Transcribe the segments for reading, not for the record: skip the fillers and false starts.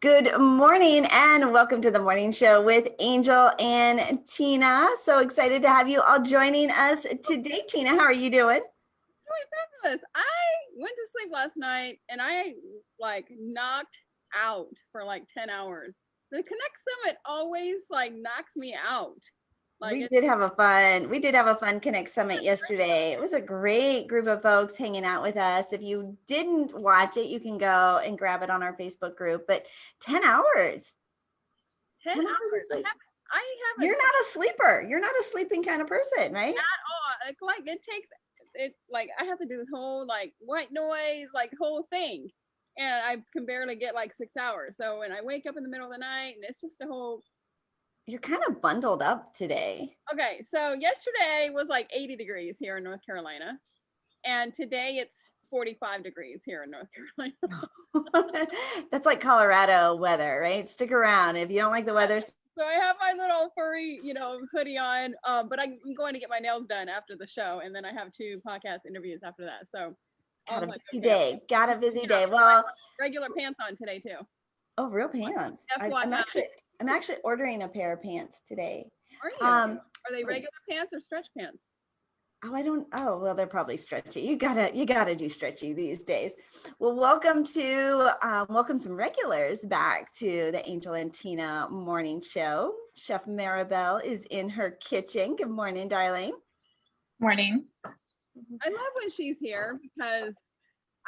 Good morning and welcome to the morning show with Angel and Tina. So excited to have you all joining us today. Tina, how are you doing? Doing fabulous. I went to sleep last night and I knocked out for 10 hours. The Connect Summit always knocks me out. We did have a fun Connect Summit yesterday. It was a great group of folks hanging out with us. If you didn't watch it, you can go and grab it on our Facebook group. But 10 hours. 10 hours of sleep. I haven't. You're not a sleeper. You're not a sleeping kind of person, right? At all. It takes it I have to do this whole white noise, whole thing. And I can barely get 6 hours. So when I wake up in the middle of the night and it's just a whole. You're kind of bundled up today. Okay, so yesterday was 80 degrees here in North Carolina, and today it's 45 degrees here in North Carolina. That's like Colorado weather, right? Stick around if you don't like the weather. So I have my little furry, hoodie on, but I'm going to get my nails done after the show, and then I have 2 podcast interviews after that. So got a busy day. Well, regular pants on today too. Oh, real pants. I'm actually ordering a pair of pants today. Are you? Are they regular pants or stretch pants? Well, they're probably stretchy. You gotta do stretchy these days. Well, welcome some regulars back to the Angel and Tina morning show. Chef Maribel is in her kitchen. Good morning, darling. Morning. I love when she's here because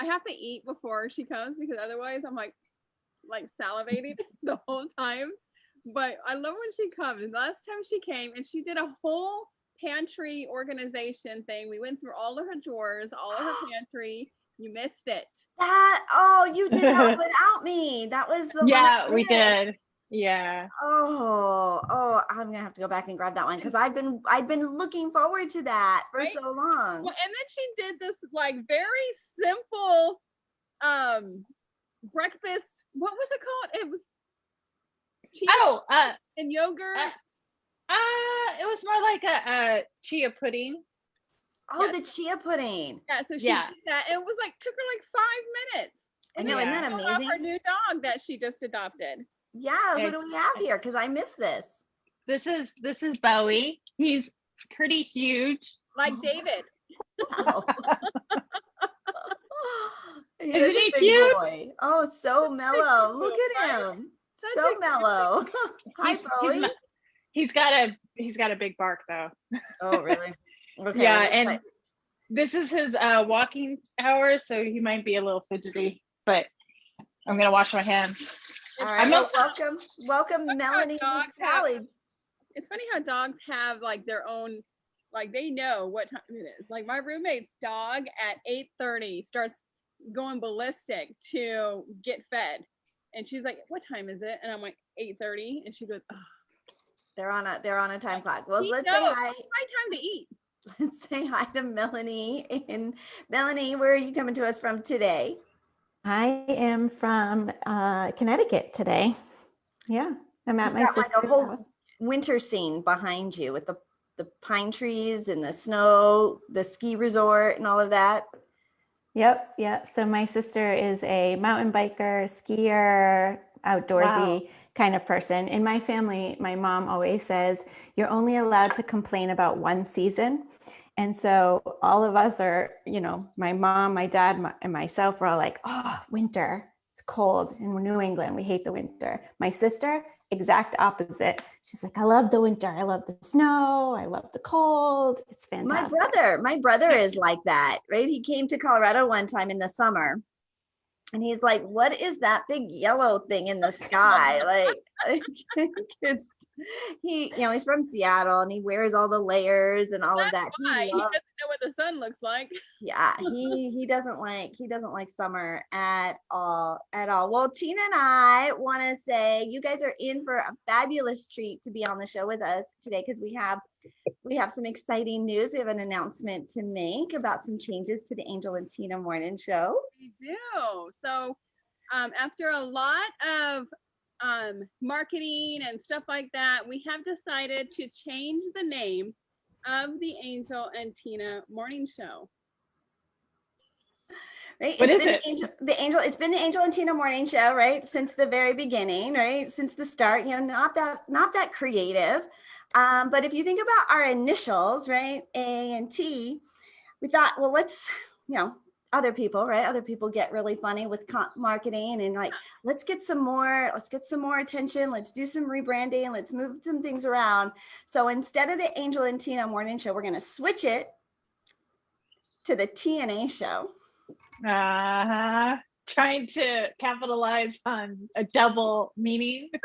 I have to eat before she comes, because otherwise I'm like salivating the whole time. But I love when she comes. And last time she came and she did a whole pantry organization thing. We went through all of her drawers, all of her pantry. You missed it. You did that without me. That was the one we did. Yeah. Oh, I'm gonna have to go back and grab that one because I've been looking forward to that for so long. Well, and then she did this very simple breakfast. What was it called? It was cheese and yogurt. It was more like a chia pudding. Oh, yes. The chia pudding. Yeah, so she did that. It was took her 5 minutes. I know, isn't that amazing? Her new dog that she just adopted. Yeah, who do we have here? Because I missed this. This is Bowie. He's pretty huge. Like David. Wow. Isn't he cute? Boy. Oh, so mellow. Look at him. So mellow. Hi, Bowie. He's got a big bark though. Oh, really? Okay. Yeah, and this is his walking hours, so he might be a little fidgety, but I'm gonna wash my hands. All right. Welcome, Melanie and McSally. It's funny how dogs have their own, they know what time it is. My roommate's dog at 8:30 starts going ballistic to get fed, and she's like, "What time is it?" And I'm like, 8:30, and she goes, "Oh." They're on a time clock. Well, let's say hi. It's my time to eat. Let's say hi to Melanie. And Melanie, where are you coming to us from today? I am from Connecticut today. Yeah, I'm at my sister's house. Winter scene behind you with the pine trees and the snow, the ski resort and all of that. Yep. Yeah. So my sister is a mountain biker, skier, outdoorsy kind of person. In my family, my mom always says, you're only allowed to complain about one season. And so all of us are, my mom, my dad, and myself, we're all like, oh, winter, it's cold in New England. We hate the winter. My sister, exact opposite. She's like, I love the winter. I love the snow. I love the cold. It's fantastic. My brother is like that, right? He came to Colorado one time in the summer. And he's like, what is that big yellow thing in the sky? He's from Seattle and he wears all the layers and all of that. He doesn't know what the sun looks like. Yeah, he doesn't like summer at all. Well, Tina and I want to say you guys are in for a fabulous treat to be on the show with us today because we have some exciting news. We have an announcement to make about some changes to the Angel and Tina morning show. We do. So after a lot of marketing and stuff like that, we have decided to change the name of the Angel and Tina morning show. right? What It's is been it? it's been the Angel and Tina morning show, right? Since the very beginning, right? Since the start, not that creative. But if you think about our initials, right? A and T, we thought, well, let's, other people, right? Other people get really funny with marketing and like, let's get some more attention. Let's do some rebranding. Let's move some things around. So instead of the Angel and Tina morning show, we're going to switch it to the TNA show. Trying to capitalize on a double meaning. I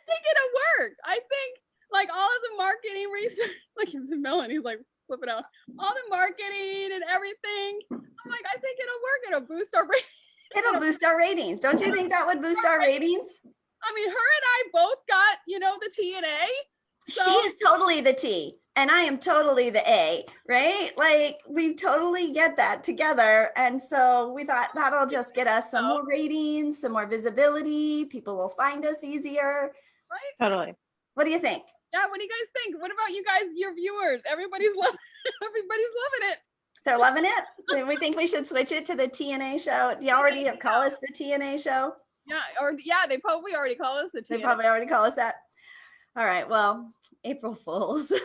think it'll work. I think like all of the marketing research, like Melanie's like flipping out, all the marketing and everything. I'm like, I think it'll work. It'll boost our ratings. It'll boost our ratings. Don't you think that would boost our ratings? I mean, her and I both got, the TNA. So she is totally the T and I am totally the A, right? Like we totally get that together. And so we thought that'll just get us some more ratings, some more visibility. People will find us easier. Right? Totally. What do you think? Yeah, what do you guys think? What about you guys, your viewers? Everybody's loving it. They're loving it. Then we think we should switch it to the TNA show. Do you already call us the TNA show? Yeah, they probably already call us the TNA. They probably already call us that. All right, well, April Fools. Today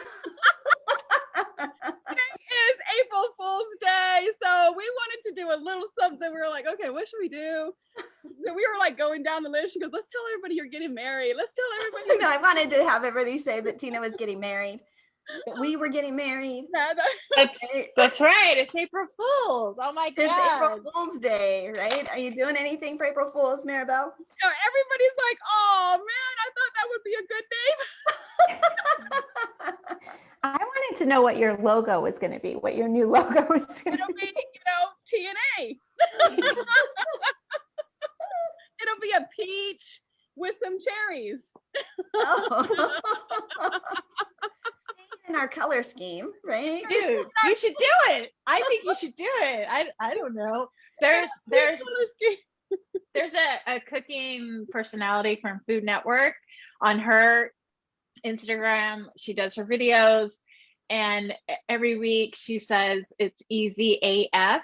is April Fool's Day, so we wanted to do a little something. We were like, okay, what should we do? So we were like going down the list. She goes, let's tell everybody you're getting married. Let's tell everybody. No, I wanted to have everybody say that Tina was getting married, that we were getting married. That's right. It's April Fool's. Oh my God. It's April Fool's Day, right? Are you doing anything for April Fool's, Maribel? Everybody's like, oh man, I thought that would be a good name. I wanted to know what your logo was going to be, what your new logo was going to be. It'll be, TNA. It'll be a peach with some cherries. Oh. In our color scheme, right? Dude, you should do it. I think you should do it. I don't know. There's a cooking personality from Food Network. On her Instagram, she does her videos, and every week she says it's easy AF,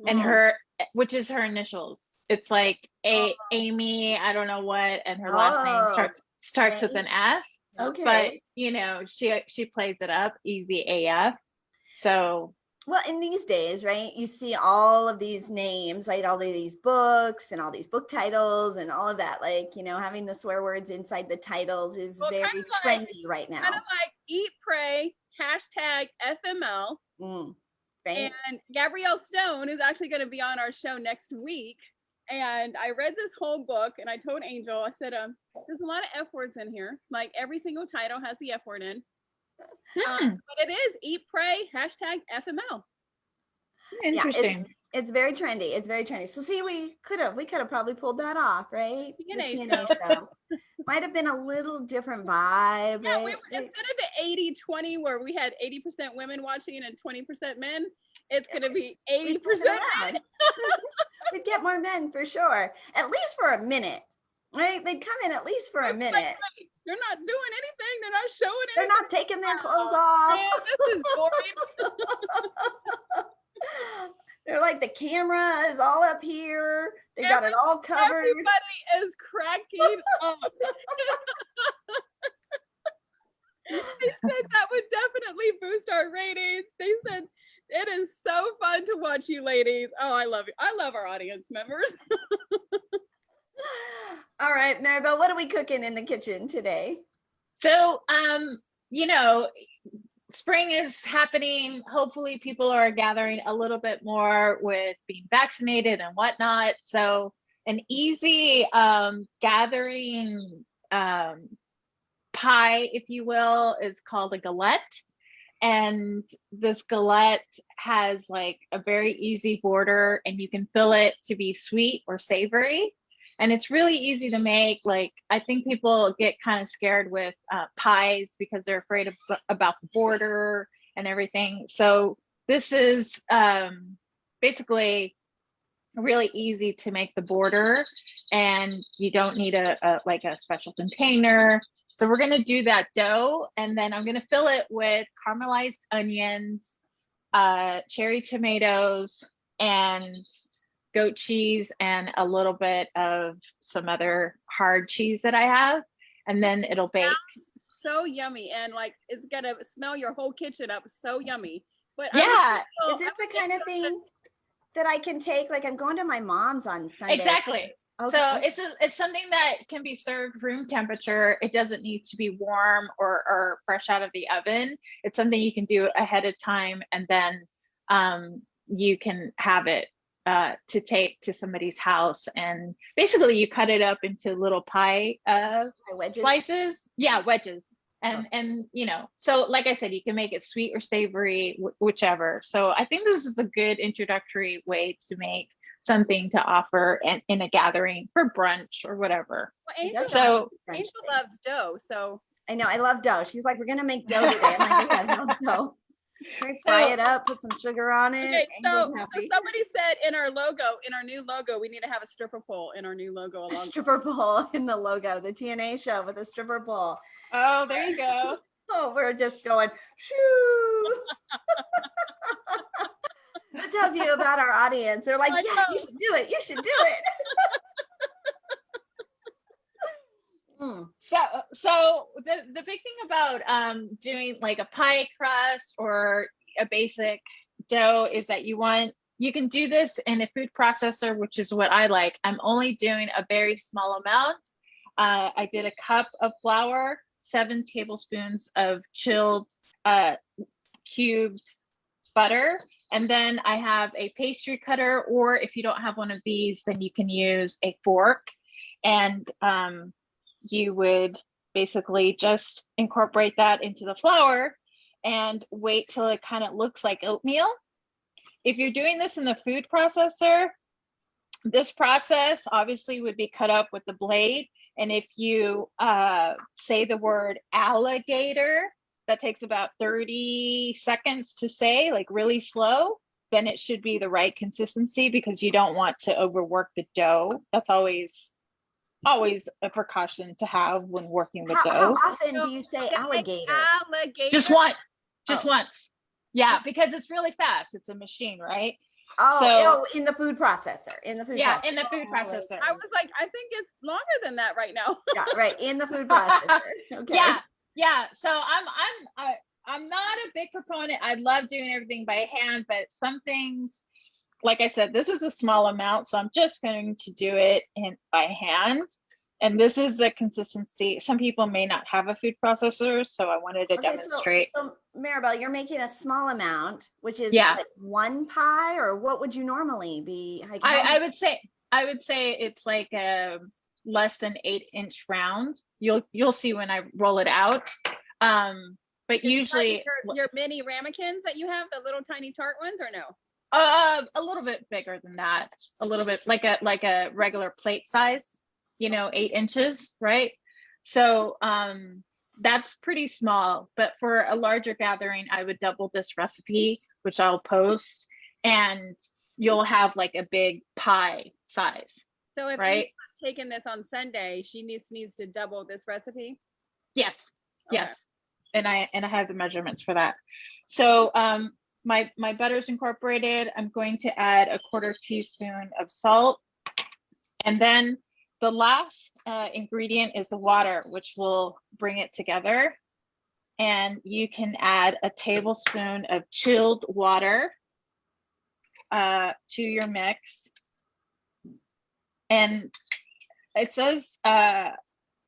and which is her initials. It's like Amy, I don't know what, and her last name starts with an F. Okay. But she plays it up, easy AF. So well, in these days, right, you see all of these names, right? All of these books and all these book titles and all of that, like, having the swear words inside the titles is very trendy right now. Kind of like Eat, Pray, #FML. Right. And Gabrielle Stone is actually going to be on our show next week. And I read this whole book and I told Angel, I said, there's a lot of F words in here. Like every single title has the F word in. But it is Eat, Pray, #FML. Interesting. Yeah, it's very trendy. It's very trendy. So see, we could have probably pulled that off, right? The TNA show. Might have been a little different vibe, yeah, right? Instead of the 80-20 where we had 80% women watching and 20% men, it's going to be 80% men. We'd get more men for sure, at least for a minute, right? They'd come in at least for a minute. Right. They're not doing anything. They're not showing anything. They're not taking their clothes off. Man, this is boring. They're like, the camera is all up here. They got it all covered. Everybody is cracking up. They said that would definitely boost our ratings. They said it is so fun to watch you ladies. Oh, I love you. I love our audience members. All right, Maribel, what are we cooking in the kitchen today? So, spring is happening. Hopefully people are gathering a little bit more with being vaccinated and whatnot. So an easy gathering pie, if you will, is called a galette. And this galette has like a very easy border, and you can fill it to be sweet or savory. And it's really easy to make. Like, I think people get kind of scared with pies because they're afraid about the border and everything. So this is basically really easy to make the border, and you don't need a special container. So we're gonna do that dough, and then I'm gonna fill it with caramelized onions, cherry tomatoes, and goat cheese, and a little bit of some other hard cheese that I have, and then it'll bake. So yummy, and like it's gonna smell your whole kitchen up. So yummy. But Yeah, Is this the kind of thing that I can take? Like I'm going to my mom's on Sunday. exactly. Okay. So it's something that can be served room temperature. It doesn't need to be warm or fresh out of the oven. It's something you can do ahead of time, and then you can have it to take to somebody's house. And basically you cut it up into little pie wedges. slices. Yeah, wedges. And you know, so like I said, you can make it sweet or savory, whichever. So I think this is a good introductory way to make something to offer in a gathering for brunch or whatever. Well, Angel loves dough, so I know I love dough. She's like, we're gonna make dough today. I'm like, okay, I love dough. Fry it up, put some sugar on it. Okay, so somebody said in our new logo, we need to have a stripper pole in our new logo. A stripper pole in the logo, the TNA show with a stripper pole. Oh, there you go. Oh, we're just going, shoo. That tells you about our audience. They're like, yeah, you should do it. You should do it. So the big thing about doing like a pie crust or a basic dough is that you can do this in a food processor, which is what I like. I'm only doing a very small amount. I did a cup of flour, 7 tablespoons of chilled cubed butter, and then I have a pastry cutter, or if you don't have one of these, then you can use a fork, and you would basically just incorporate that into the flour and wait till it kind of looks like oatmeal. If you're doing this in the food processor, this process obviously would be cut up with the blade. And if you say the word alligator, that takes about 30 seconds to say, like really slow, then it should be the right consistency, because you don't want to overwork the dough. That's always a precaution to have when working with dough. How often do you say alligator? Just once. Yeah, because it's really fast. It's a machine, right? Oh, in the food processor. In the food processor. I was like, I think it's longer than that right now. Yeah, right. In the food processor. Okay. Yeah. So I'm not a big proponent. I love doing everything by hand, but some things, like I said, this is a small amount, so I'm just going to do it by hand. And this is the consistency. Some people may not have a food processor, so I wanted to demonstrate. So Maribel, you're making a small amount, which is like 1 pie, or what would you normally be? Like, I would say it's like a less than 8-inch round. You'll see when I roll it out. But usually your mini ramekins that you have, the little tiny tart ones, or no? A little bit bigger than that. A little bit like a regular plate size, 8 inches, right? So that's pretty small, but for a larger gathering, I would double this recipe, which I'll post, and you'll have like a big pie size. So if right? Anna's taking this on Sunday, she needs to double this recipe? Yes. Okay. Yes. And I have the measurements for that. So my butter's incorporated. I'm going to add a 1/4 teaspoon of salt. And then the last ingredient is the water, which will bring it together. And you can add a tablespoon of chilled water to your mix. And it says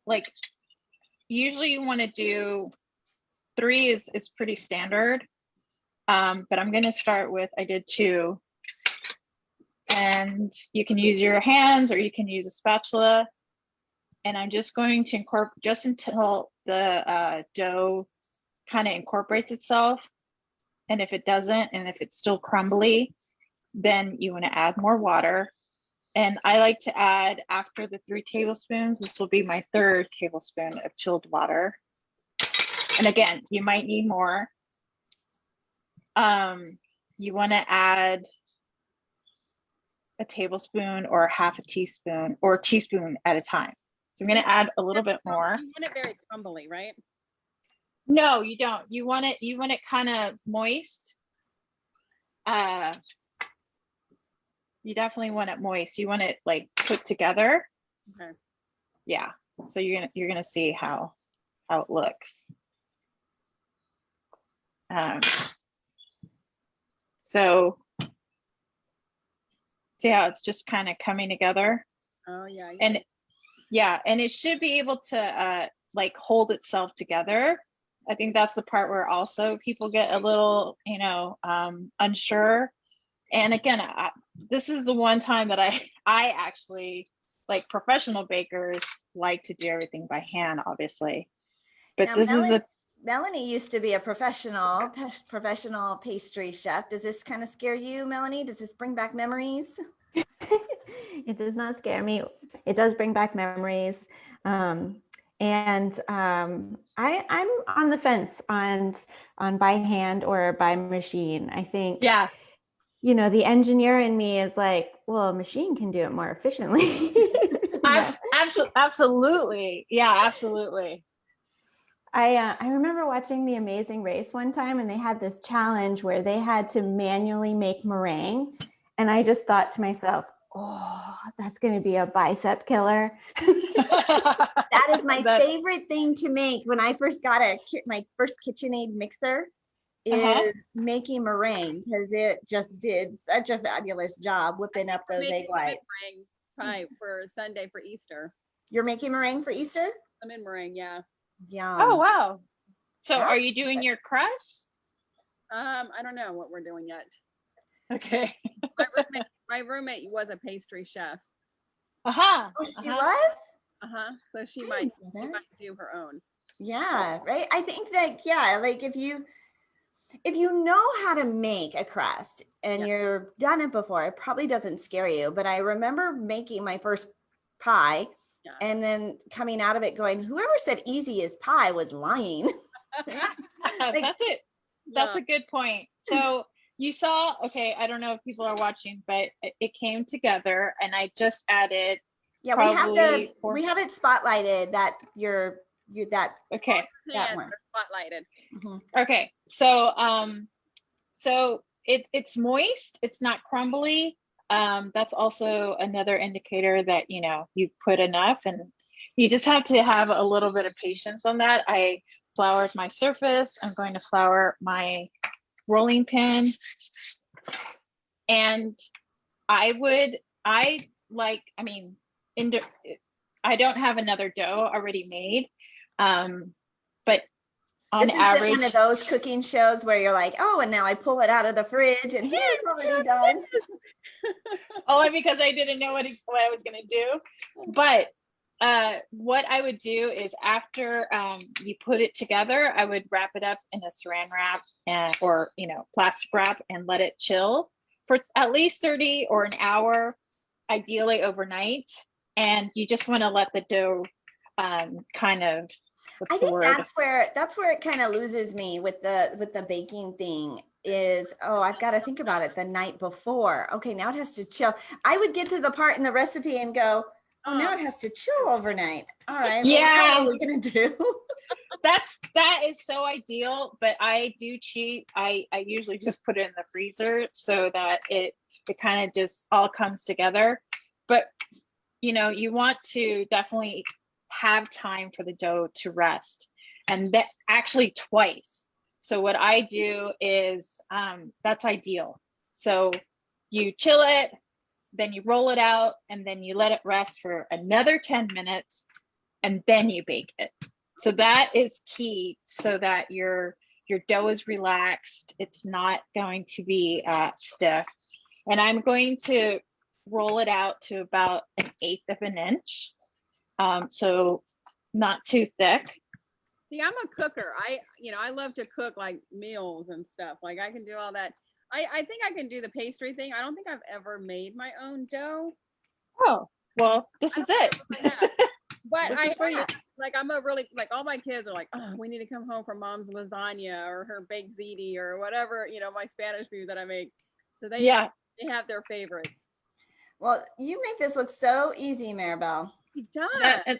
like usually you want to do 3 is pretty standard. But I'm going to start with, I did 2. And you can use your hands or you can use a spatula. And I'm just going to incorporate just until the dough kind of incorporates itself. And if it doesn't, and if it's still crumbly, then you want to add more water. And I like to add, after the 3 tablespoons, this will be my 3rd tablespoon of chilled water. And again, you might need more. You want to add a tablespoon or 1/2 teaspoon, or a teaspoon at a time. So I'm going to add a little bit more. You want it very crumbly, right? No, you don't. You want it kind of moist. you definitely want it moist. You want it like put together. Okay. Yeah. So you're gonna see how it looks. So see how it's just kind of coming together. Oh yeah. And yeah, and it should be able to like hold itself together. I think that's the part where also people get a little, unsure. And again, this is the one time that I actually, like, professional bakers like to do everything by hand, obviously. But Now, this is Melanie used to be a professional pastry chef. Does this kind of scare you, Melanie? Does this bring back memories? It does not scare me. It does bring back memories. I'm on the fence on by hand or by machine. I think, yeah, the engineer in me is like, well, a machine can do it more efficiently. absolutely. Yeah, absolutely. I remember watching The Amazing Race one time, and they had this challenge where they had to manually make meringue. And I just thought to myself, oh, that's going to be a bicep killer. That is my favorite thing to make. When I first got my first KitchenAid mixer, is making meringue, because it just did such a fabulous job whipping up those egg whites. Meringue for Sunday for Easter. You're making meringue for Easter? I'm in meringue, yeah. Yeah. Oh wow. So are you doing your crust? I don't know what we're doing yet. Okay. My roommate was a pastry chef. Oh, she was? So she might do her own. Yeah, right. I think that, like if you know how to make a crust and you've done it before, it probably doesn't scare you. But I remember making my first pie and then coming out of it going, whoever said easy as pie was lying. That's it. That's a good point. So you saw, okay, I don't know if people are watching, but it came together, and I just added. Yeah, we have it spotlighted that okay. That one spotlighted. Mm-hmm. Okay, so it's moist. It's not crumbly. That's also another indicator that you put enough, and you just have to have a little bit of patience on that. I floured my surface. I'm going to flour my rolling pin, and I don't have another dough already made, but on average, one of those cooking shows where you're like, oh, and now I pull it out of the fridge and here it's already done. Only because I didn't know what I was going to do. But what I would do is after you put it together, I would wrap it up in a saran wrap or plastic wrap and let it chill for at least 30 or an hour, ideally overnight. And you just want to let the dough kind of, I think that's where it kind of loses me with the baking thing is, I've got to think about it the night before. Okay, now it has to chill. I would get to the part in the recipe and go, now it has to chill overnight. All right. Yeah. What are we going to do? that is so ideal, but I do cheat. I usually just put it in the freezer so that it kind of just all comes together. But you want to definitely have time for the dough to rest, and that actually twice. So what I do is that's ideal. So you chill it, then you roll it out, and then you let it rest for another 10 minutes, and then you bake it. So that is key, so that your dough is relaxed. It's not going to be stiff. And I'm going to roll it out to about 1/8 of an inch. So not too thick. See, I'm a cooker. I love to cook like meals and stuff. Like I can do all that. I think I can do the pastry thing. I don't think I've ever made my own dough. Oh, well, this is it. But I'm a really, like, all my kids are like, oh, we need to come home from mom's lasagna or her baked ziti or whatever, my Spanish food that I make. So they have their favorites. Well, you make this look so easy, Maribel. It does.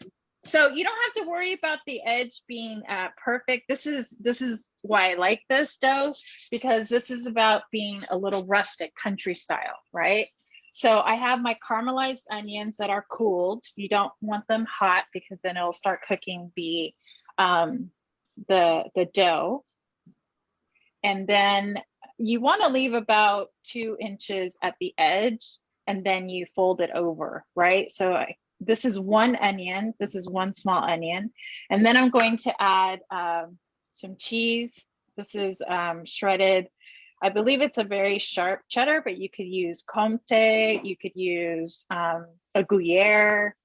So you don't have to worry about the edge being perfect. This is why I like this dough, because this is about being a little rustic, country style, right? So I have my caramelized onions that are cooled. You don't want them hot because then it'll start cooking the dough. And then you want to leave about 2 inches at the edge, and then you fold it over, right? So this is one onion. This is one small onion. And then I'm going to add some cheese. This is shredded. I believe it's a very sharp cheddar, but you could use Comté. You could use a Gruyere.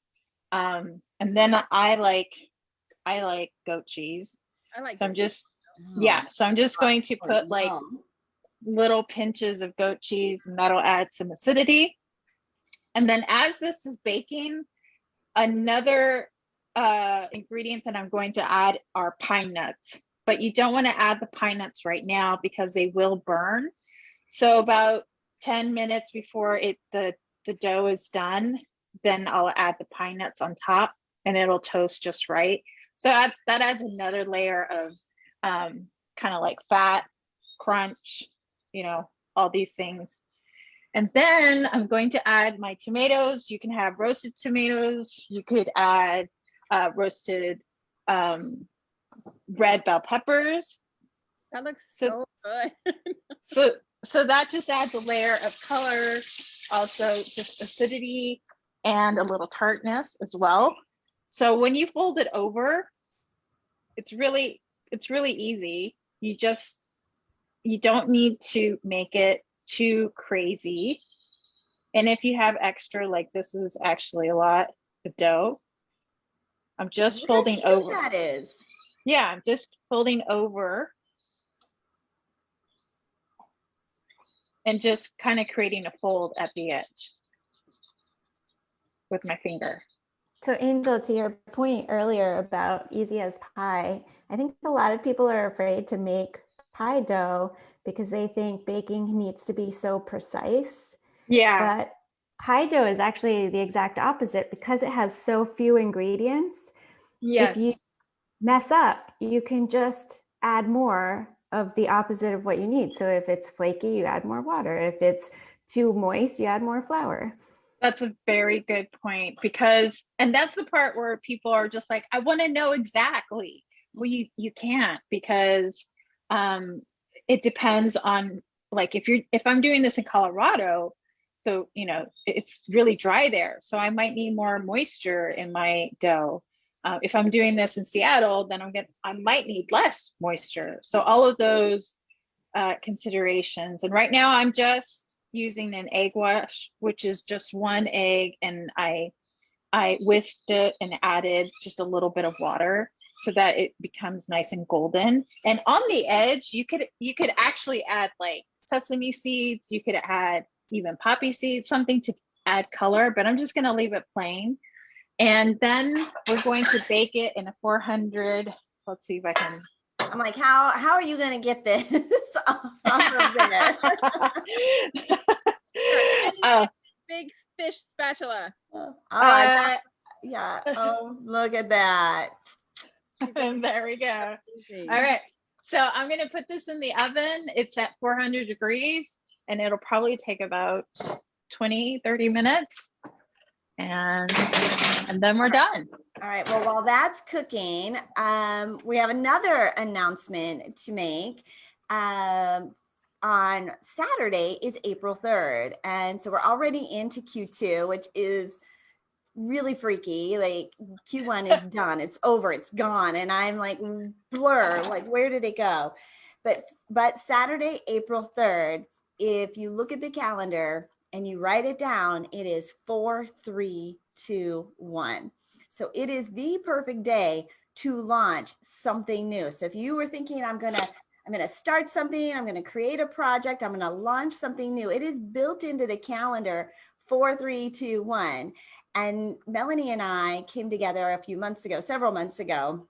And then I like goat cheese. I like So I'm goat cheese. just, yeah. So I'm just going to put like little pinches of goat cheese, and that'll add some acidity. And then as this is baking, another ingredient that I'm going to add are pine nuts, but you don't want to add the pine nuts right now because they will burn. So about 10 minutes before the dough is done, then I'll add the pine nuts on top, and it'll toast just right. So that adds another layer of kind of like fat, crunch, all these things. And then I'm going to add my tomatoes. You can have roasted tomatoes. You could add roasted red bell peppers. That looks so good. So that just adds a layer of color, also just acidity and a little tartness as well. So when you fold it over, it's really easy. You don't need to make it too crazy. And if you have extra, like this is actually a lot of dough, I'm just folding over. That is. Yeah, I'm just folding over and just kind of creating a fold at the edge with my finger. So Angel, to your point earlier about easy as pie, I think a lot of people are afraid to make pie dough because they think baking needs to be so precise. Yeah. But pie dough is actually the exact opposite because it has so few ingredients. Yes. If you mess up, you can just add more of the opposite of what you need. So if it's flaky, you add more water. If it's too moist, you add more flour. That's a very good point, and that's the part where people are just like, I want to know exactly. Well, you can't, because it depends on, like, if I'm doing this in Colorado, so it's really dry there, so I might need more moisture in my dough. If I'm doing this in Seattle, then I might need less moisture. So all of those considerations. And right now I'm just using an egg wash, which is just one egg, and I whisked it and added just a little bit of water so that it becomes nice and golden. And on the edge, you could actually add like sesame seeds. You could add even poppy seeds, something to add color, but I'm just going to leave it plain. And then we're going to bake it in a 400. Let's see if I can. I'm like, how are you going to get this off of there? Big fish spatula. Yeah. Oh, look at that. There we go. All right. So I'm going to put this in the oven. It's at 400 degrees, and it'll probably take about 20-30 minutes. And then we're done. All right. Well, while that's cooking, we have another announcement to make. On Saturday is April 3rd. And so we're already into Q2, which is really freaky. Like Q1 is done. It's over. It's gone. And I'm like, blur, like, where did it go? But Saturday, April 3rd, if you look at the calendar and you write it down, it is 4-3-2-1. So it is the perfect day to launch something new. So if you were thinking, I'm going to start something, I'm going to create a project, I'm going to launch something new, it is built into the calendar 4-3-2-1. And Melanie and I came together several months ago,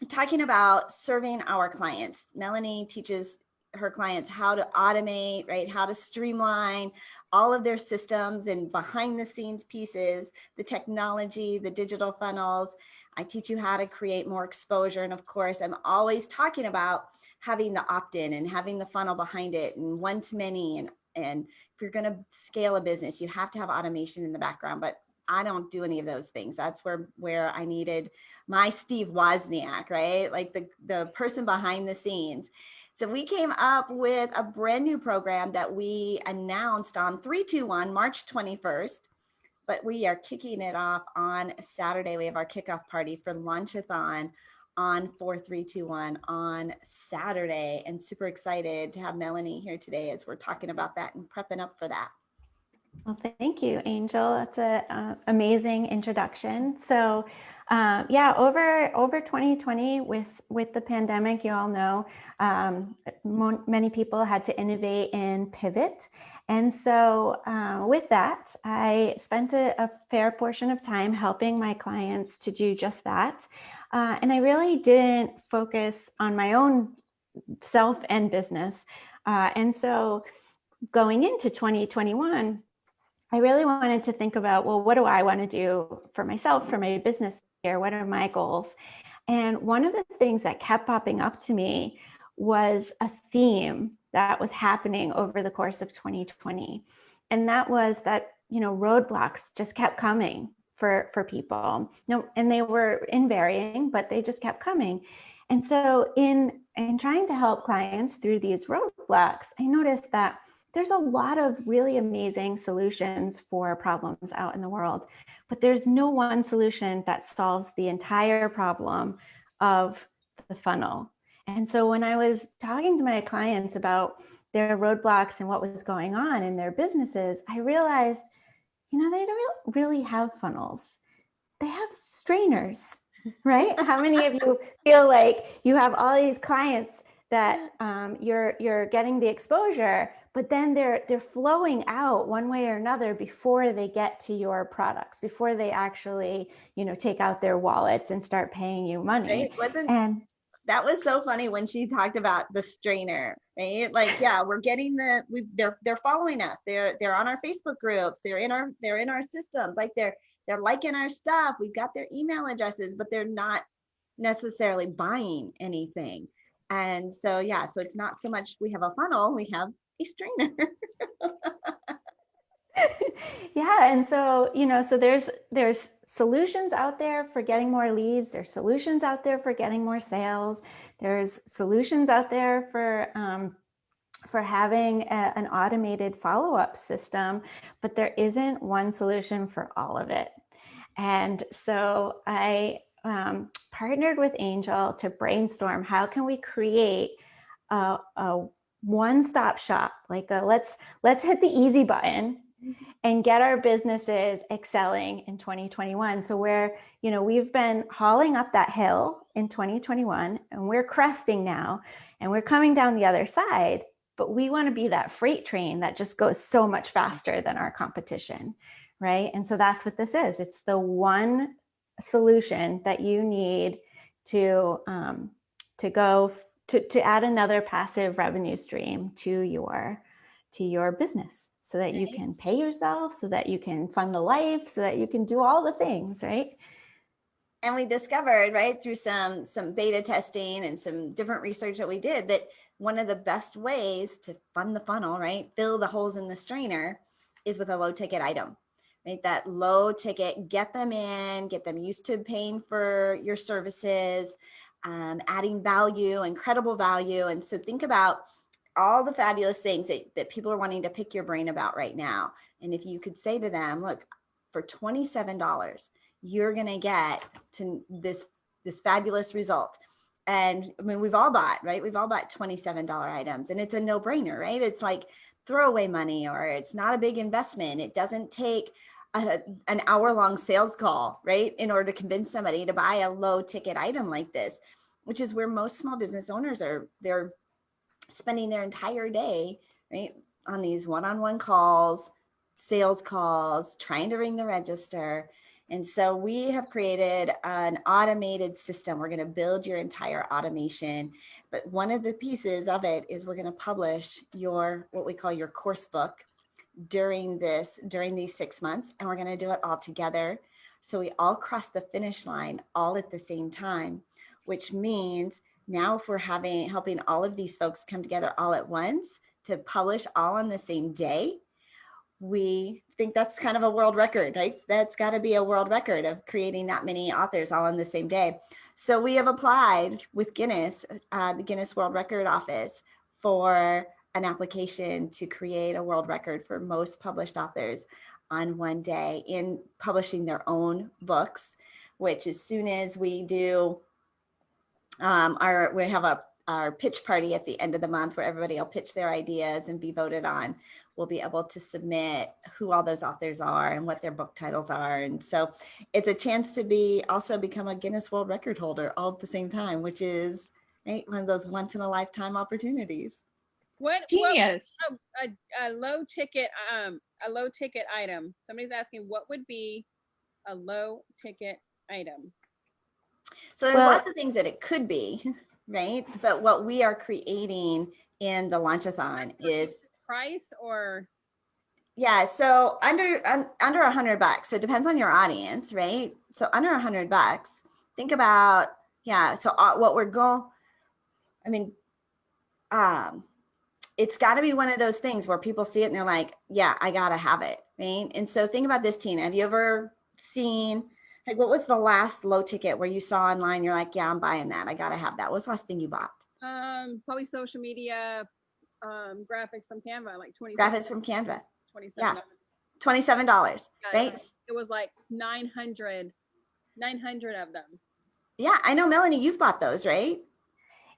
talking about serving our clients. Melanie teaches her clients how to automate, right? How to streamline all of their systems and behind the scenes pieces, the technology, the digital funnels. I teach you how to create more exposure. And of course, I'm always talking about having the opt-in and having the funnel behind it and one-to-many. And if you're going to scale a business, you have to have automation in the background, but I don't do any of those things. That's where I needed my Steve Wozniak, right? Like the person behind the scenes. So we came up with a brand new program that we announced on 321 March 21st, but we are kicking it off on Saturday. We have our kickoff party for Lunchathon on 4321 on Saturday, and super excited to have Melanie here today as we're talking about that and prepping up for that. Well, thank you, Angel. That's an amazing introduction. So, yeah, over 2020 with the pandemic, you all know, many people had to innovate and pivot. And so with that, I spent a fair portion of time helping my clients to do just that. And I really didn't focus on my own self and business. And so going into 2021, I really wanted to think about, well, what do I want to do for myself, for my business here? What are my goals? And one of the things that kept popping up to me was a theme that was happening over the course of 2020. And that was that, roadblocks just kept coming for people. And they were in varying, but they just kept coming. And so in trying to help clients through these roadblocks, I noticed that there's a lot of really amazing solutions for problems out in the world, but there's no one solution that solves the entire problem of the funnel. And so when I was talking to my clients about their roadblocks and what was going on in their businesses, I realized, they don't really have funnels. They have strainers, right? How many of you feel like you have all these clients that you're getting the exposure, but then they're flowing out one way or another before they get to your products, before they actually, take out their wallets and start paying you money. Right? That was so funny when she talked about the strainer, right? Like, yeah, we're getting they're following us. They're on our Facebook groups. They're in our systems. Like they're liking our stuff. We've got their email addresses, but they're not necessarily buying anything. And so, yeah, so it's not so much we have a funnel, we have a strainer. Yeah. And so, so there's solutions out there for getting more leads. There's solutions out there for getting more sales. There's solutions out there for having an automated follow-up system, but there isn't one solution for all of it. And so I partnered with Angel to brainstorm how can we create a one-stop shop, like let's hit the easy button and get our businesses excelling in 2021. So we've been hauling up that hill in 2021 and we're cresting now and we're coming down the other side, but we want to be that freight train that just goes so much faster than our competition, right? And so that's what this is. It's the one solution that you need to add another passive revenue stream to your business, so that you can pay yourself, so that you can fund the life, so that you can do all the things, right? And we discovered, right, through some beta testing and some different research that we did, that one of the best ways to fund the funnel, right, fill the holes in the strainer, is with a low ticket item, right? That low ticket, get them used to paying for your services, adding value, incredible value. And so think about all the fabulous things that people are wanting to pick your brain about right now. And if you could say to them, look, for $27, you're going to get to this fabulous result. And I mean, we've all bought, right? We've all bought $27 items, and it's a no brainer, right? It's like throwaway money, or it's not a big investment. It doesn't take an hour-long sales call, right, in order to convince somebody to buy a low ticket item like this, which is where most small business owners they're spending their entire day, right, on these one-on-one calls, sales calls, trying to ring the register. And so we have created an automated system. We're going to build your entire automation. But one of the pieces of it is we're going to publish what we call your course book during these 6 months. And we're going to do it all together. So we all cross the finish line all at the same time, which means now if we're helping all of these folks come together all at once to publish all on the same day, we think that's kind of a world record, right? That's got to be a world record of creating that many authors all on the same day. So we have applied with Guinness, the Guinness World Record Office, for an application to create a world record for most published authors on one day in publishing their own books, which as soon as we do we have our pitch party at the end of the month where everybody will pitch their ideas and be voted on. We'll be able to submit who all those authors are and what their book titles are. And so it's a chance to also become a Guinness World Record holder all at the same time, which is one of those once in a lifetime opportunities. Genius. A low ticket item. Somebody's asking, what would be a low ticket item? So there's lots of things that it could be, right? But what we are creating in the launchathon is price or so under $100. So it depends on your audience, right? So under $100, think about so what we're going. I mean, it's got to be one of those things where people see it and they're like, yeah, I gotta have it, right? And so think about this, Tina. Have you ever seen, like, what was the last low ticket where you saw online? You're like, yeah, I'm buying that. I gotta have that. What's the last thing you bought? Probably social media, graphics from Canva, like 20. Graphics from Canva. $27. $27, right? It was like 900 of them. Yeah, I know, Melanie, you've bought those, right?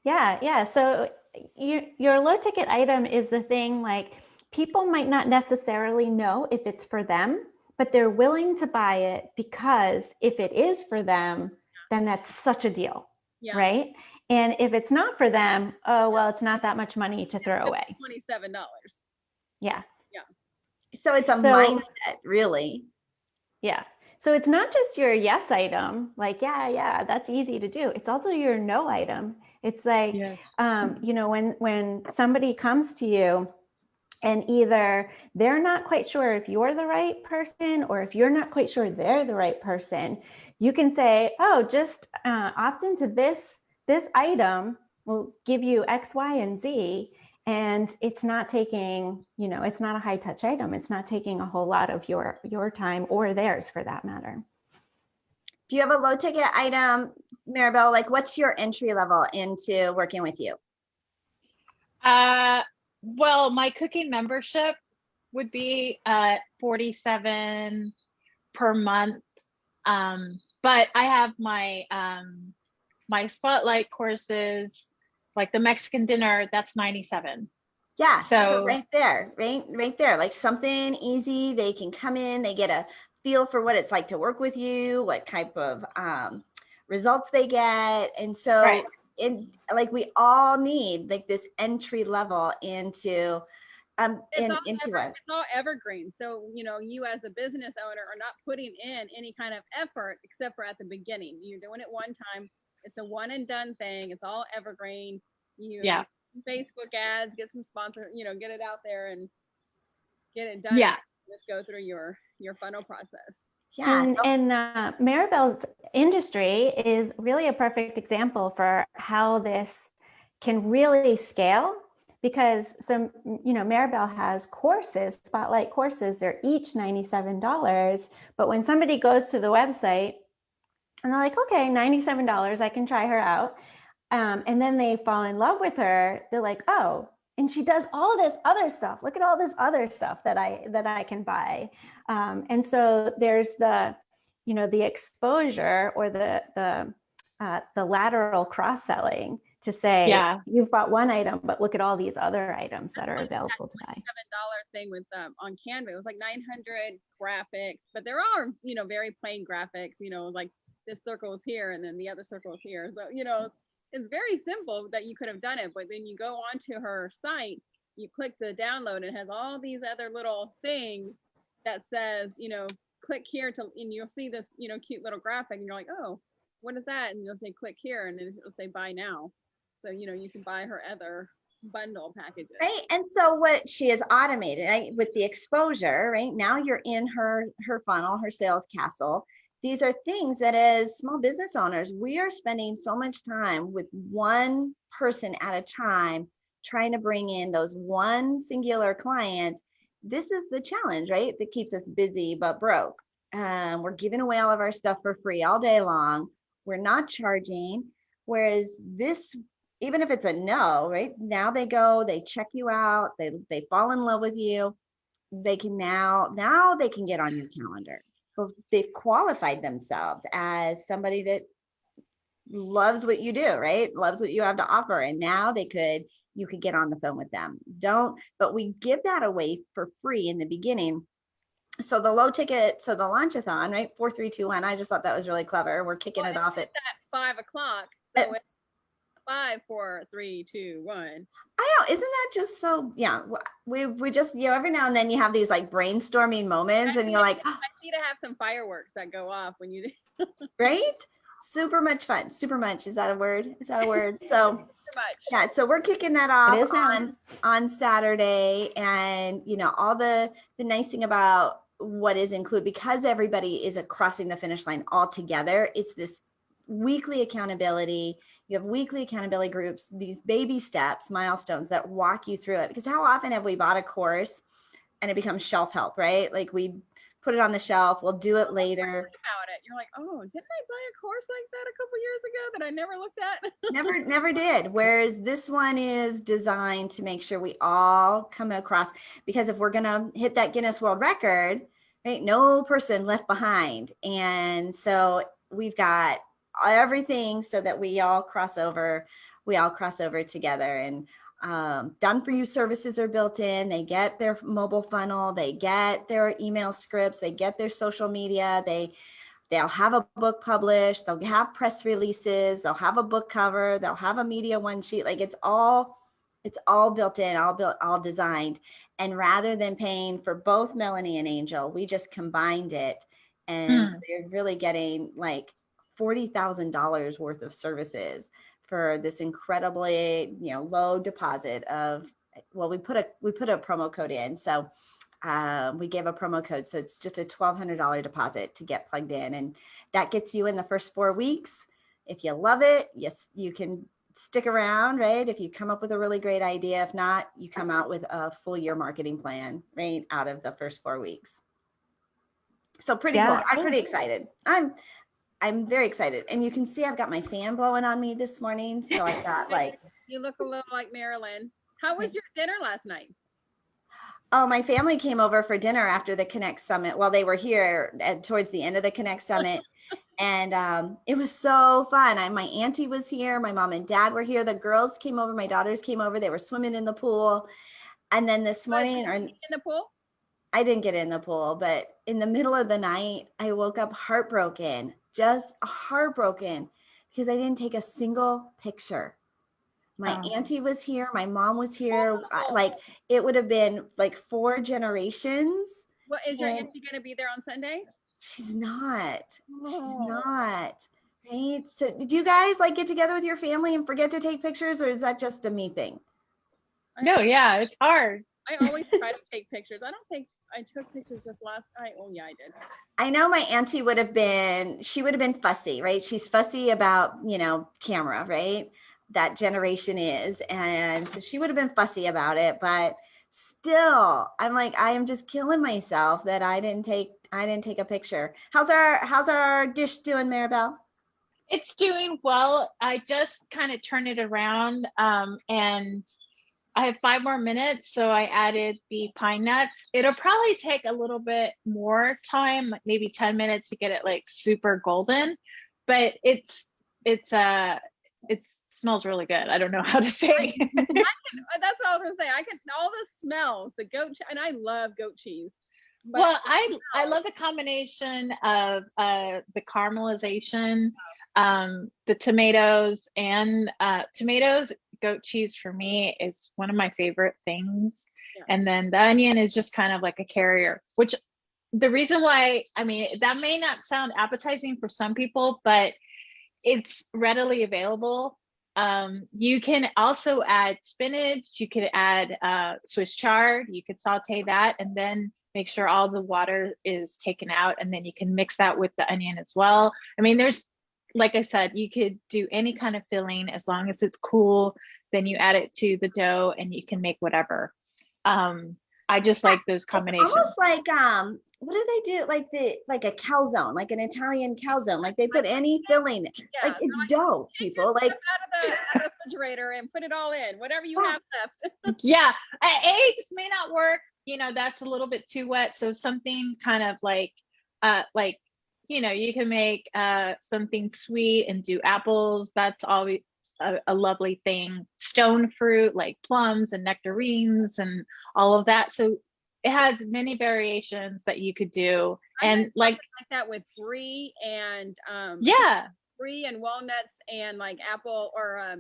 Yeah. So your low ticket item is the thing, like, people might not necessarily know if it's for them, but they're willing to buy it because if it is for them, then that's such a deal, right? And if it's not for them, oh, well, it's not that much money to throw away. $27. Yeah. So it's a mindset, really. Yeah. So it's not just your yes item, like, yeah, that's easy to do. It's also your no item. It's like, when somebody comes to you and either they're not quite sure if you're the right person or if you're not quite sure they're the right person, you can say, oh, just opt into this item will give you X, Y, and Z. And it's not taking, it's not a high touch item. It's not taking a whole lot of your time or theirs for that matter. Do you have a low ticket item, Maribel? Like, what's your entry level into working with you? Well, my cooking membership would be $47 per month. But I have my my spotlight courses, like the Mexican dinner, that's $97. Yeah. So right there, like something easy. They can come in, they get a feel for what it's like to work with you, what type of results they get. And so we all need like this entry level into it's all evergreen. So, you as a business owner are not putting in any kind of effort except for at the beginning. You're doing it one time. It's a one and done thing. It's all evergreen. Facebook ads, get some sponsor, get it out there and get it done. Yeah. Just go through your funnel process. Yeah. And Maribel's industry is really a perfect example for how this can really scale, because Maribel has courses, spotlight courses, they're each $97. But when somebody goes to the website and they're like, okay, $97, I can try her out. And then they fall in love with her. They're like, oh, and she does all this other stuff. Look at all this other stuff that I can buy. And so there's the exposure or the lateral cross-selling to say, you've bought one item, but look at all these other items that are available to buy. $7 thing with on Canva, it was like 900 graphics, but there are very plain graphics. Like this circle is here, and then the other circle is here. So it's very simple that you could have done it, but then you go onto her site, you click the download, and it has all these other little things that says, click here and you'll see this, cute little graphic, and you're like, oh, what is that? And you'll say, click here, and it'll say buy now. So, you can buy her other bundle packages. Right. And so what she has automated with the exposure, right now you're in her funnel, her sales castle. these are things that as small business owners, we are spending so much time with one person at a time, trying to bring in those one singular clients. This is the challenge, right? That keeps us busy but broke. We're giving away all of our stuff for free all day long. We're not charging. Whereas this, even if it's a no, right? Now they go, they check you out, they fall in love with you. They can now they can get on your calendar. But they've qualified themselves as somebody that loves what you do, right? Loves what you have to offer. And now you could get on the phone with them. But we give that away for free in the beginning. So the low ticket, so the launchathon, right? 4, 3, 2, 1. I just thought that was really clever. We're kicking it off at 5 o'clock. So it's 5, 4, 3, 2, 1. I know, isn't that just so? Yeah, we just, every now and then you have these like brainstorming moments, and you're like, I need to have some fireworks that go off when you right? Super much fun. Super much. Is that a word? So yeah, so we're kicking that off on Saturday, and all the nice thing about what is included, because everybody is crossing the finish line all together, it's this weekly accountability. You have weekly accountability groups, these baby steps, milestones that walk you through it. Because how often have we bought a course and it becomes shelf help, right? Like we put it on the shelf, we'll do it later. About it, you're like, oh, didn't I buy a course like that a couple years ago that I never looked at? never did. Whereas this one is designed to make sure we all come across, because if we're gonna hit that Guinness World Record, right, no person left behind. And so we've got everything so that we all cross over together. And done for you services are built in. They get their mobile funnel, they get their email scripts, they get their social media, they'll have a book published, they'll have press releases, they'll have a book cover, they'll have a media one sheet. Like it's all built in, all designed. And rather than paying for both Melanie and Angel, we just combined it. And they're really getting like $40,000 worth of services for this incredibly, low deposit of, well, we put a promo code in. So we gave a promo code. So it's just a $1,200 deposit to get plugged in. And that gets you in the first 4 weeks. If you love it, yes, you can stick around, right? If you come up with a really great idea. If not, you come out with a full year marketing plan, right, out of the first 4 weeks. So pretty cool. I'm pretty excited. I'm very excited. And you can see I've got my fan blowing on me this morning. So I got like. You look a little like Marilyn. How was your dinner last night? Oh, my family came over for dinner after the Connect Summit. Well, they were here towards the end of the Connect Summit. And it was so fun. My auntie was here. My mom and dad were here. The girls came over. My daughters came over. They were swimming in the pool. And then this morning. In the pool? I didn't get in the pool, but in the middle of the night, I woke up heartbroken, just heartbroken, because I didn't take a single picture. My auntie was here. My mom was here. Like it would have been like 4 generations. Well, is your auntie going to be there on Sunday? She's not. She's not. Right. So do you guys like get together with your family and forget to take pictures, or is that just a me thing? No, yeah, it's hard. I always try to take pictures. I don't think I took pictures this last night. Oh yeah, I did. I know my auntie would have been fussy, right? She's fussy about, camera, right? That generation is. And so she would have been fussy about it, but still, I'm like, I am just killing myself that I didn't take a picture. How's our dish doing, Maribel? It's doing well. I just kind of turned it around, and I have 5 more minutes, so I added the pine nuts. It'll probably take a little bit more time, maybe 10 minutes to get it like super golden, but it smells really good. I don't know how to say. That's what I was gonna say. I can all the smells, the goat, and I love goat cheese. Well, I love the combination of the caramelization, the tomatoes, and tomatoes. Goat cheese for me is one of my favorite things. Yeah. And then the onion is just kind of like a carrier, which the reason why, that may not sound appetizing for some people, but it's readily available. You can also add spinach, you could add Swiss chard, you could saute that, and then make sure all the water is taken out, and then you can mix that with the onion as well. I mean, there's, like I said, you could do any kind of filling as long as it's cool. Then you add it to the dough and you can make whatever. I just like those combinations. It's almost like what do they do? Like a calzone, like an Italian calzone. Like they put any filling, like it's dough, people. Like out of the refrigerator and put it all in, whatever you have left. Yeah, eggs may not work. You know, that's a little bit too wet. So something kind of like, you know, you can make something sweet and do apples. That's always a lovely thing. Stone fruit like plums and nectarines and all of that. So it has many variations that you could do. And like that with brie and brie and walnuts and like apple or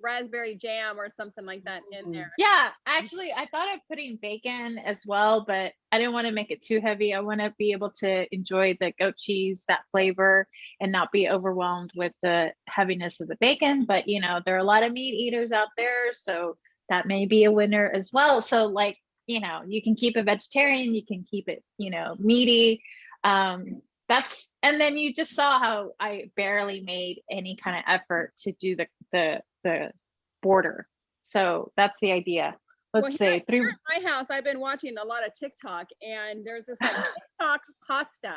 raspberry jam or something like that in there. Yeah, actually I thought of putting bacon as well, but I didn't want to make it too heavy. I want to be able to enjoy the goat cheese, that flavor, and not be overwhelmed with the heaviness of the bacon. But you know, there are a lot of meat eaters out there, so that may be a winner as well. So like, you know, you can keep it vegetarian, you can keep it, you know, meaty. And then you just saw how I barely made any kind of effort to do the border. So that's the idea. Let's say here at my house, I've been watching a lot of TikTok, and there's this like TikTok pasta,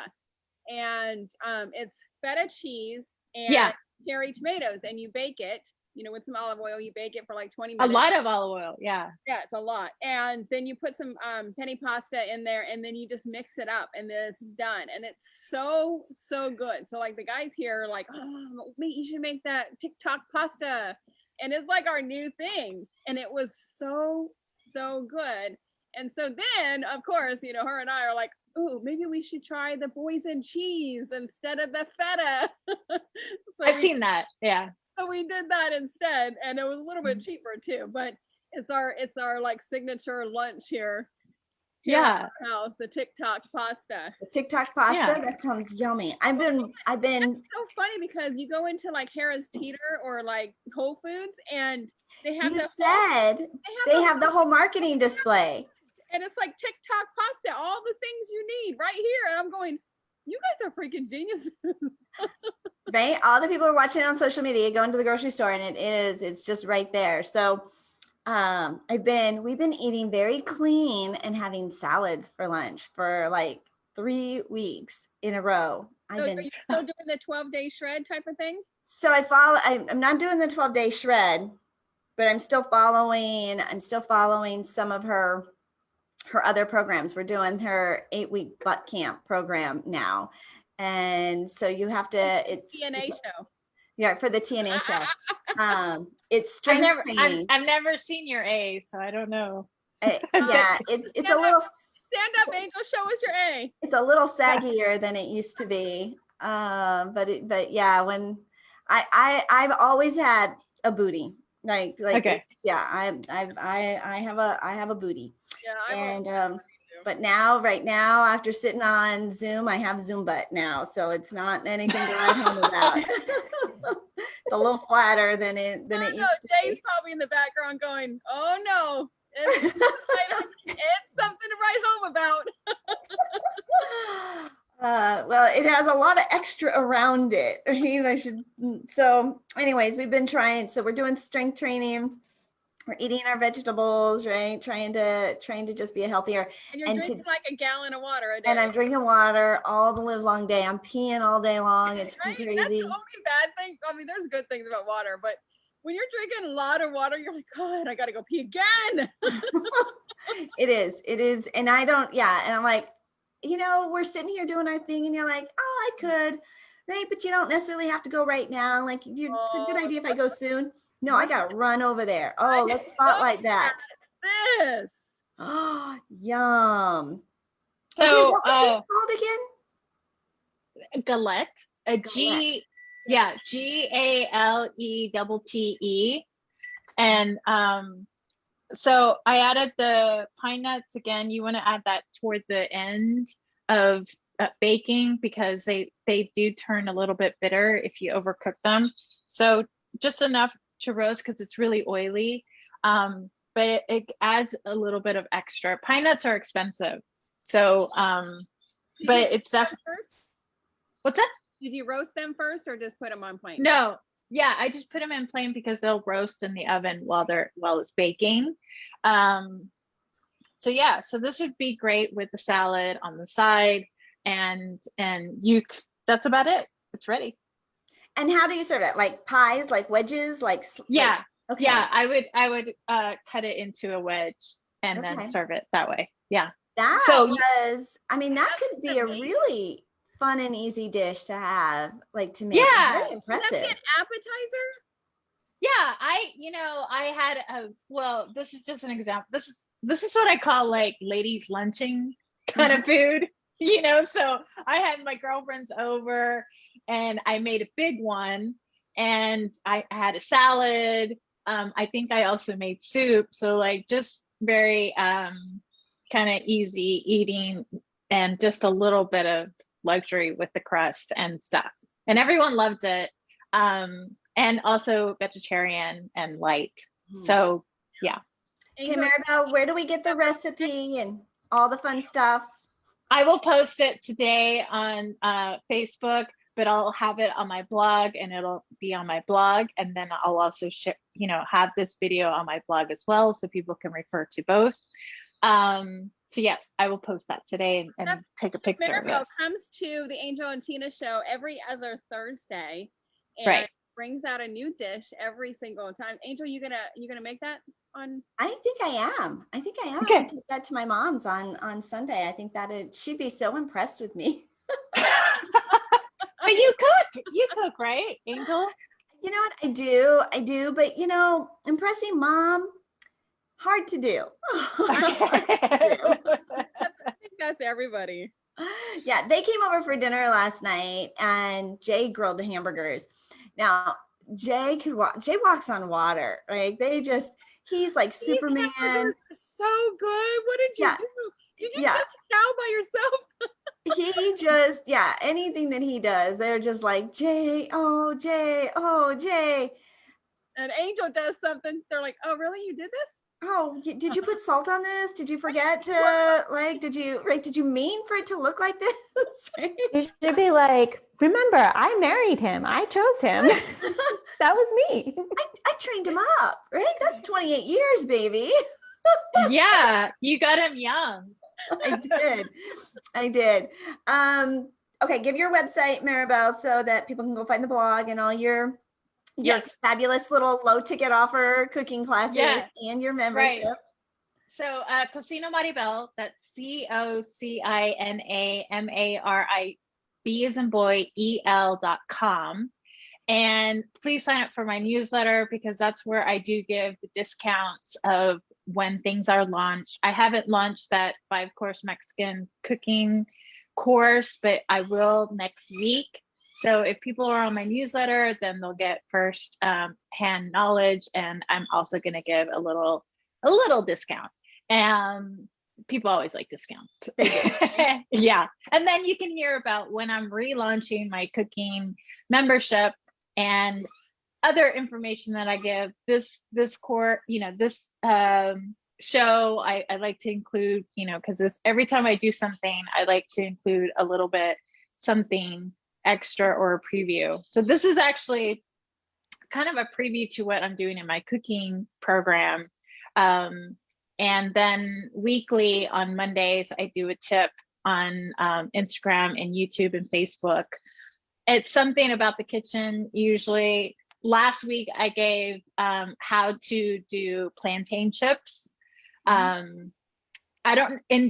and it's feta cheese and cherry tomatoes, and you bake it, you know, with some olive oil. You bake it for like 20 minutes. A lot of olive oil, yeah. Yeah, it's a lot. And then you put some penny pasta in there, and then you just mix it up, and then it's done. And it's so good. So like the guys here are like, oh, you should make that TikTok pasta. And it's like our new thing. And it was so good. And so then, of course, you know, her and I are like, oh, maybe we should try the boys and cheese instead of the feta. I've seen that, yeah. So we did that instead, and it was a little bit cheaper too. But it's our like signature lunch here. Yeah, at our house, the TikTok pasta. The TikTok pasta, that sounds yummy. I've been. It's so funny because you go into like Harris Teeter or like Whole Foods, and they have they have the whole marketing display, and it's like TikTok pasta, all the things you need right here. And I'm going, you guys are freaking geniuses. Right? All the people are watching it on social media, going to the grocery store, and it's just right there. So we've been eating very clean and having salads for lunch for like 3 weeks in a row. So are you still doing the 12-day shred type of thing? So I'm not doing the 12-day shred, but I'm still following some of her other programs. We're doing her 8-week butt camp program now. And so you have to, it's TNA show. Yeah, for the TNA show. It's strength training. I've never seen your A, so I don't know. Yeah, it's a little stand up, Angel. Show us your A. It's a little saggier than it used to be. But yeah, when I've always had a booty. Like okay. Yeah, I have a booty. Yeah, and but right now, after sitting on Zoom, I have Zoom butt now, so it's not anything to write home about. It's a little flatter than it used to Jay's probably in the background going, "Oh no, it's something to write home about." Well, it has a lot of extra around it. So anyways, we've been trying. So we're doing strength training. We're eating our vegetables, right? Trying to just be a healthier. And you're drinking like a gallon of water a day. And I'm drinking water all the live long day. I'm peeing all day long. It's crazy. That's the only bad thing. I mean, there's good things about water, but when you're drinking a lot of water, you're like, God, I got to go pee again. It is. And I don't, and I'm like, you know, we're sitting here doing our thing and you're like, oh, I could, right? But you don't necessarily have to go right now. Like it's a good idea if I go soon. No, I got to run over there. Oh, let's spotlight that. This. Oh, yum. So, okay, what was it called again? Galette. GALETTE. And so I added the pine nuts again. You want to add that toward the end of baking because they do turn a little bit bitter if you overcook them. So just enough to roast because it's really oily, but it adds a little bit of extra. Pine nuts are expensive, So, Did but you it's roast them definitely, first? what's that? Did you roast them first or just put them on plain? No, yeah, I just put them in plain because they'll roast in the oven while it's baking. So yeah, so this would be great with the salad on the side, and that's about it. It's ready. And how do you serve it? Like pies, like wedges, like Yeah, okay. yeah, I would cut it into a wedge and then Okay. serve it that way. Yeah. That So was, I mean, that could be a amazing. really fun and easy dish to have, like to make. Yeah. Very Would that be impressive. an appetizer? yeah, I had well, this is just an example. This is what I call like ladies lunching kind of food, so I had my girlfriends over and I made a big one, and I had a salad. I think I also made soup, so like just very kind of easy eating, and just a little bit of luxury with the crust and stuff, and everyone loved it. And also vegetarian and light. So yeah. Okay, Maribel, where do we get the recipe and all the fun stuff? I will post it today on Facebook, but I'll have it on my blog, and it'll be on my blog. And then I'll also have this video on my blog as well, so people can refer to both. So yes, I will post that today and take a picture of Maribel this. comes to the Angel and Tina show every other Thursday, and Right. brings out a new dish every single time. Angel, you gonna make that on? I think I am. I Okay. I take that to my mom's on Sunday. I think she'd be so impressed with me. But you cook, right, Angel? You know what? I do, but impressing mom, hard to do. I think that's everybody. Yeah, they came over for dinner last night and Jay grilled the hamburgers. Now, Jay walks on water, right? He's like Superman. Hamburgers are so good. What did you do? Did you kill the cow by yourself? Anything that he does, they're just like, Jay, oh, Jay, oh, Jay. And Angel does something, they're like, oh, really? You did this? Oh, did you put salt on this? Did you forget to did you mean for it to look like this? You should be like, remember, I married him. I chose him. That was me. I trained him up, right? That's 28 years, baby. Yeah, you got him young. I did. Okay, give your website, Maribel, so that people can go find the blog and all your fabulous little low ticket offer cooking classes and your membership. Right. So Cocina Maribel, that's COCINAMARIB as in boy, EL.com. And please sign up for my newsletter, because that's where I do give the discounts of when things are launched. I haven't launched that 5-course Mexican cooking course, but I will next week. So if people are on my newsletter, then they'll get first hand knowledge, and I'm also going to give a little discount. People always like discounts. Yeah. And then you can hear about when I'm relaunching my cooking membership and other information that I give. This show, I like to include, because every time I do something, I like to include a little bit something extra or a preview. So this is actually kind of a preview to what I'm doing in my cooking program. And then weekly on Mondays, I do a tip on Instagram and YouTube and Facebook. It's something about the kitchen. Usually last week I gave how to do plantain chips. In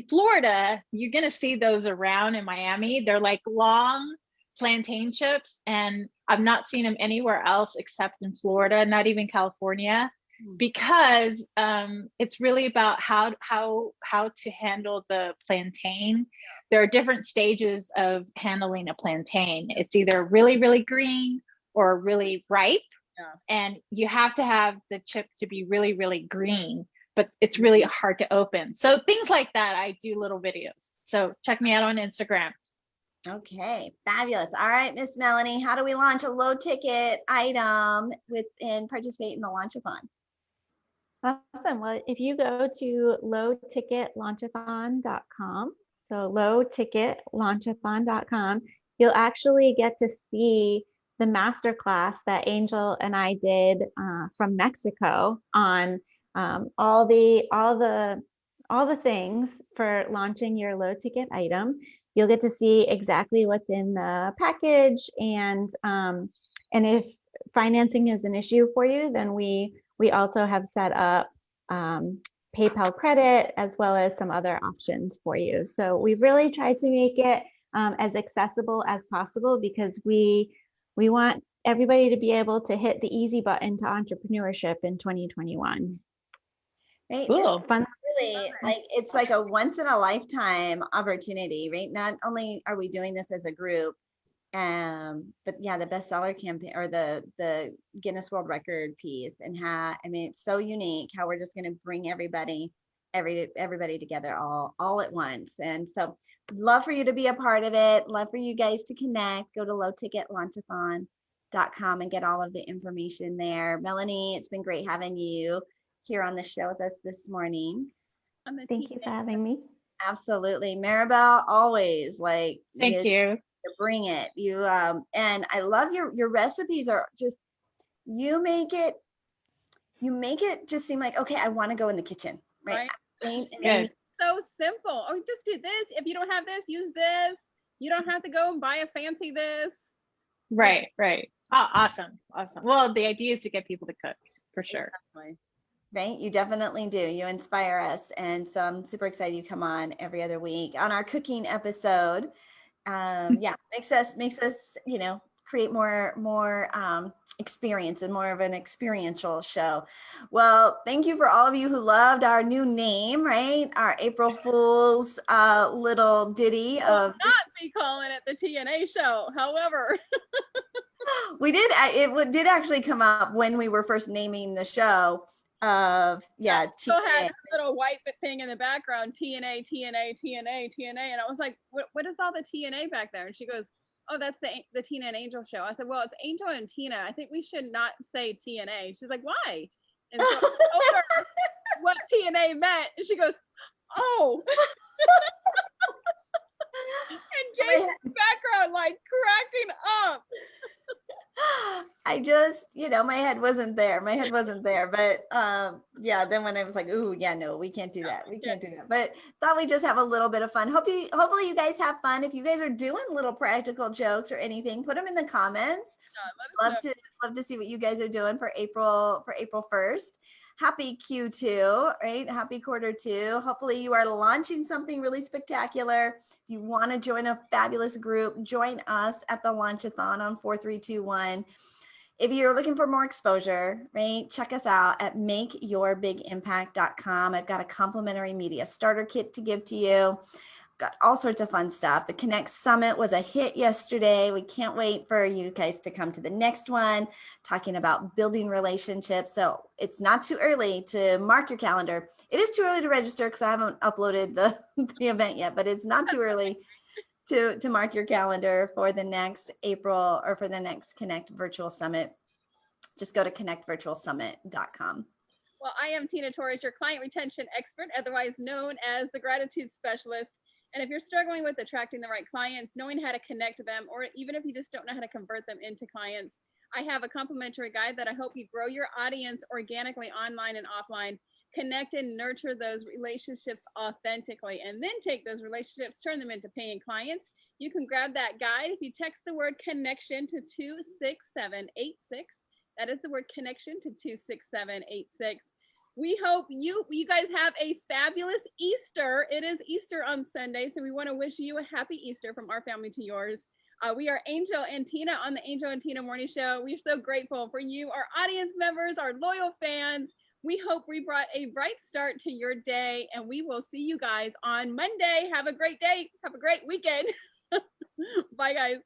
Florida, you're going to see those around. In Miami, they're like long plantain chips, and I've not seen them anywhere else except in Florida, not even California, because it's really about how to handle the plantain. There are different stages of handling a plantain. It's either really, really green or really ripe. And you have to have the chip to be really, really green, but it's really hard to open. So things like that, I do little videos. So check me out on Instagram. Okay, fabulous. All right, Miss Melanie, how do we launch a low ticket item and participate in the launchathon? Awesome. Well, if you go to lowticketlaunchathon.com, so so lowticketlaunchathon.com, you'll actually get to see the masterclass that Angel and I did from Mexico on all the things for launching your low ticket item. You'll get to see exactly what's in the package, and if financing is an issue for you, then we also have set up PayPal credit as well as some other options for you. So we really try to make it as accessible as possible, because we want everybody to be able to hit the easy button to entrepreneurship in 2021. Right. Cool. It's fun. Really, like it's like a once in a lifetime opportunity, right? Not only are we doing this as a group, but yeah, the bestseller campaign or the Guinness World Record piece, and how, I mean, it's so unique how we're just going to bring everybody together all at once. And so love for you to be a part of it. Love for you guys to connect. Go to lowticketlaunchathon.com and get all of the information there. Melanie, it's been great having you here on the show with us this morning. Thank you for having me. Absolutely. Maribel, always like Thank you. to bring it. You and I love your recipes are just, you make it just seem like, okay, I want to go in the kitchen, right? And Good. So simple. Oh, just do this. If you don't have this, use this. You don't have to go and buy a fancy this. Right. Oh, awesome. Well, the idea is to get people to cook, for sure. Exactly. Right, you definitely do. You inspire us, and so I'm super excited you come on every other week on our cooking episode. Yeah, makes us create more experience and more of an experiential show. Well, thank you for all of you who loved our new name, right? Our April Fool's little ditty Will of not be calling it the TNA show. However, we did. It did actually come up when we were first naming the show. still had a little white thing in the background, TNA, and I was like, what is all the TNA back there? And she goes, oh, that's the Tina and Angel show. I said, well, it's Angel and Tina. I think we should not say TNA. She's like, why? And so I told her what TNA meant, and she goes, oh. And Jason's background like cracking up. I just, my head wasn't there. But yeah, then when I was like, ooh, yeah, no, we can't do that. But thought we'd just have a little bit of fun. Hopefully you guys have fun. If you guys are doing little practical jokes or anything, put them in the comments. Love to see what you guys are doing for April 1st. Happy Q2, right? Happy Q2. Hopefully you are launching something really spectacular. If you want to join a fabulous group, join us at the Launchathon on 4321. If you're looking for more exposure, right, check us out at makeyourbigimpact.com. I've got a complimentary media starter kit to give to you. Got all sorts of fun stuff. The Connect Summit was a hit yesterday. We can't wait for you guys to come to the next one, talking about building relationships. So it's not too early to mark your calendar. It is too early to register because I haven't uploaded the event yet, but it's not too early to mark your calendar for the next April or for the next Connect Virtual Summit. Just go to connectvirtualsummit.com. Well, I am Tina Torres, your client retention expert, otherwise known as the gratitude specialist. And if you're struggling with attracting the right clients, knowing how to connect them, or even if you just don't know how to convert them into clients, I have a complimentary guide that I hope you grow your audience organically online and offline, connect and nurture those relationships authentically, and then take those relationships, turn them into paying clients. You can grab that guide if you text the word connection to 26786. That is the word connection to 26786. We hope you guys have a fabulous Easter. It is Easter on Sunday, so we want to wish you a happy Easter from our family to yours. We are Angel and Tina on the Angel and Tina Morning Show. We're so grateful for you, our audience members, our loyal fans. We hope we brought a bright start to your day, and we will see you guys on Monday. Have a great day. Have a great weekend. Bye, guys.